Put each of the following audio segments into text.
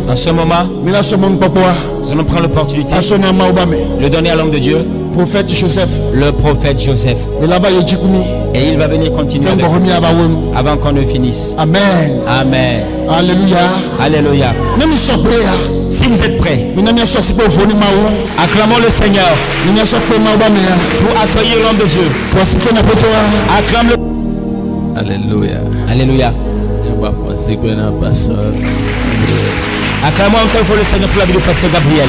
En ce moment, nous allons prendre l'opportunité de le donner à l'homme de Dieu, prophète Joseph. Le prophète Joseph. Et il va venir continuer avec nous avant qu'on ne finisse. Amen. Amen. Alléluia. Alléluia. Si vous êtes prêts, acclamons le Seigneur pour accueillir l'homme de Dieu. Acclame-le. Alléluia. Alléluia. Acclamons encore une fois le Seigneur pour la vie du pasteur Gabriel.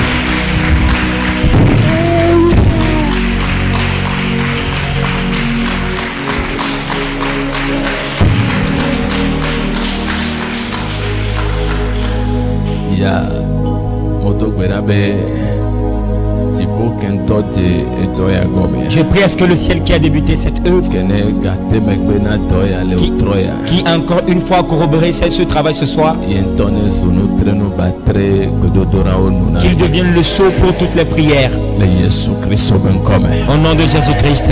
Je prie à ce que le ciel qui a débuté cette œuvre, qui encore une fois corroboré ce travail ce soir, qu'il devienne le sceau pour toutes les prières. Au nom de Jésus-Christ.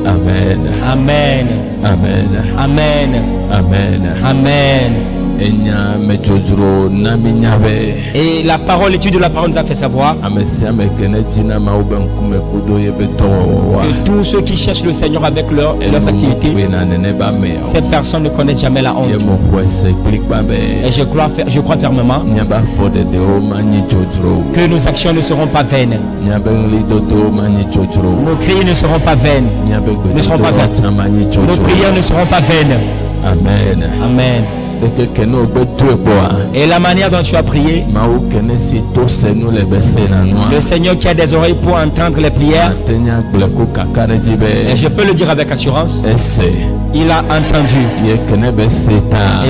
Amen. Amen. Amen. Amen. Amen. Amen. Et la parole, l'étude de la parole nous a fait savoir que tous ceux qui cherchent le Seigneur avec leurs activités, ces personnes ne connaissent jamais la honte. Et je crois fermement que nos actions ne seront pas vaines. Nos cris ne seront pas vaines. Nos prières ne seront pas vaines. Amen. Amen. Et la manière dont tu as prié, le Seigneur qui a des oreilles pour entendre les prières, et je peux le dire avec assurance, il a entendu. Et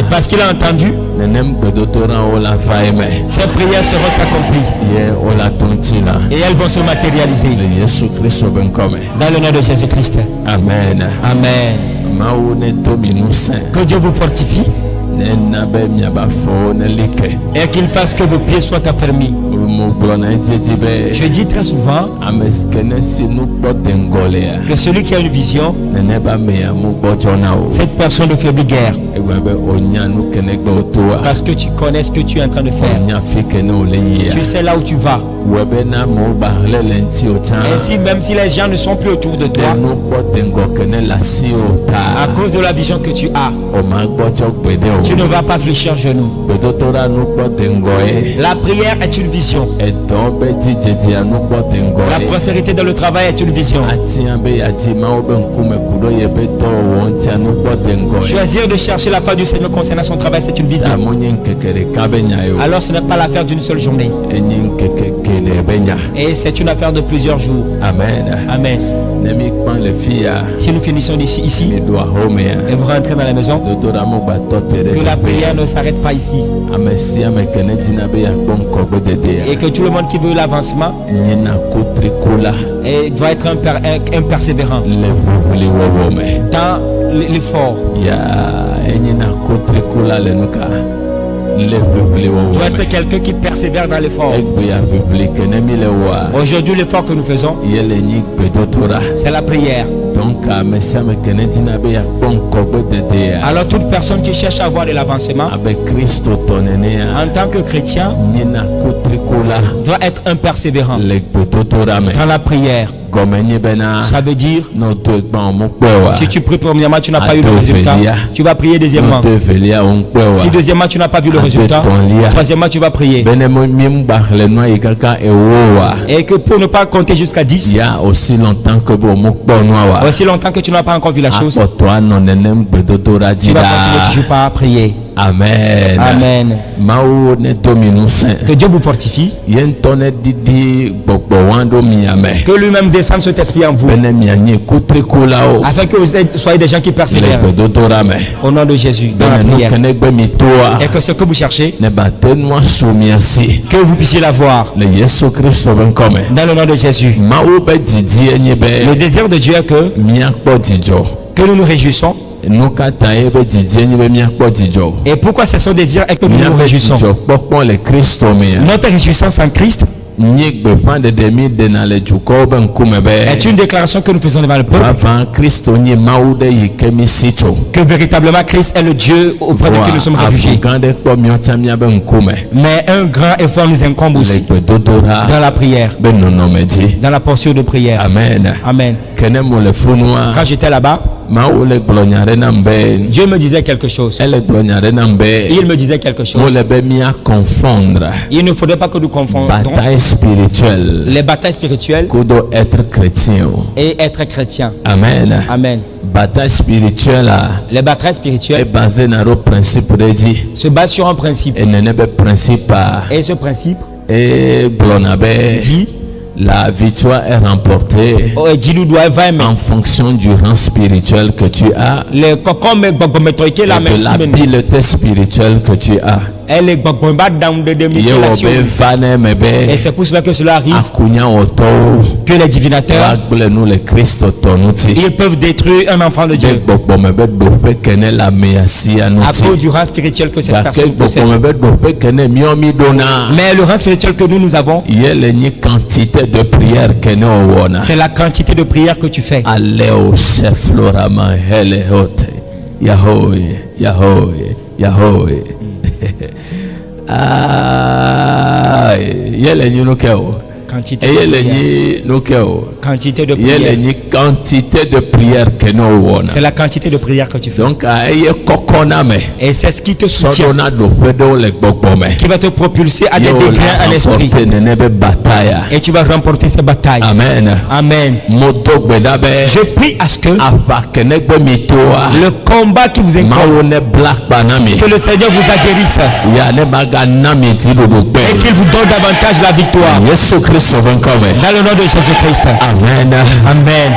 parce qu'il a entendu, ces prières seront accomplies. Et elles vont se matérialiser. Dans le nom de Jésus-Christ. Amen. Amen. Que Dieu vous fortifie. Et qu'il fasse que vos pieds soient affermis. Je dis très souvent que celui qui a une vision, cette personne ne faiblit guère. Parce que tu connais ce que tu es en train de faire. Tu sais là où tu vas. Ainsi, même si les gens ne sont plus autour de toi, à cause de la vision que tu as, tu ne vas pas fléchir genou. La prière est une vision. La prospérité dans le travail est une vision. Choisir de chercher la face du Seigneur concernant son travail, c'est une vision. Alors ce n'est pas l'affaire d'une seule journée. Et c'est une affaire de plusieurs jours. Amen. Amen. Si nous finissons ici et vous rentrez dans la maison, que la prière ne s'arrête pas ici. Et que tout le monde qui veut l'avancement doit être un persévérant dans l'effort. Doit être quelqu'un qui persévère dans l'effort. Aujourd'hui, l'effort que nous faisons, c'est la prière. Alors toute personne qui cherche à avoir de l'avancement en tant que chrétien doit être un persévérant dans la prière. Ça veut dire, si tu pries premièrement, tu n'as pas eu le résultat, tu vas prier deuxièmement. Si deuxièmement, tu n'as pas vu le résultat, troisièmement, tu vas prier. Et que pour ne pas compter jusqu'à 10, aussi longtemps que tu n'as pas encore vu la chose, tu vas continuer toujours pas prier. Amen. Amen. Que Dieu vous fortifie. Que lui-même descende cet esprit en vous. Afin que vous soyez des gens qui persévèrent. Au nom de Jésus. Dans la prière. Et que ce que vous cherchez, que vous puissiez l'avoir. Dans le nom de Jésus. Le désir de Dieu est que nous nous réjouissons. Et pourquoi c'est son désir et que nous nous réjouissons? Notre réjouissance en Christ est une déclaration que nous faisons devant le peuple. Que véritablement Christ est le Dieu auprès duquel nous sommes réfugiés. Mais un grand effort nous incombe aussi dans la prière, dans la posture de prière. Amen. Amen. Quand j'étais là-bas, Dieu me disait quelque chose. Il me disait quelque chose. Il ne faudrait pas que nous confondions les batailles spirituelles et être chrétien. Amen. Amen. Les batailles spirituelles se basent sur un principe. Et ce principe dit: la victoire est remportée en fonction du rang spirituel que tu as, l'habileté spirituelle que tu as. Et c'est pour cela que cela arrive, que les divinateurs, ils peuvent détruire un enfant de Dieu à cause du rang spirituel que cette personne possède. Mais le rang spirituel que nous avons, c'est la quantité de prière que tu fais. Yahweh. Quantité de prière. C'est la quantité de prière que tu fais. Donc, et c'est ce qui te soutient, qui va te propulser à des degrés à l'esprit. Et tu vas remporter ces batailles. Amen. Amen. Je prie à ce que le combat qui vous incombe, que le Seigneur vous aguerrisse et qu'il vous donne davantage la victoire. Dans le nom de Jésus-Christ. Amen. Amen.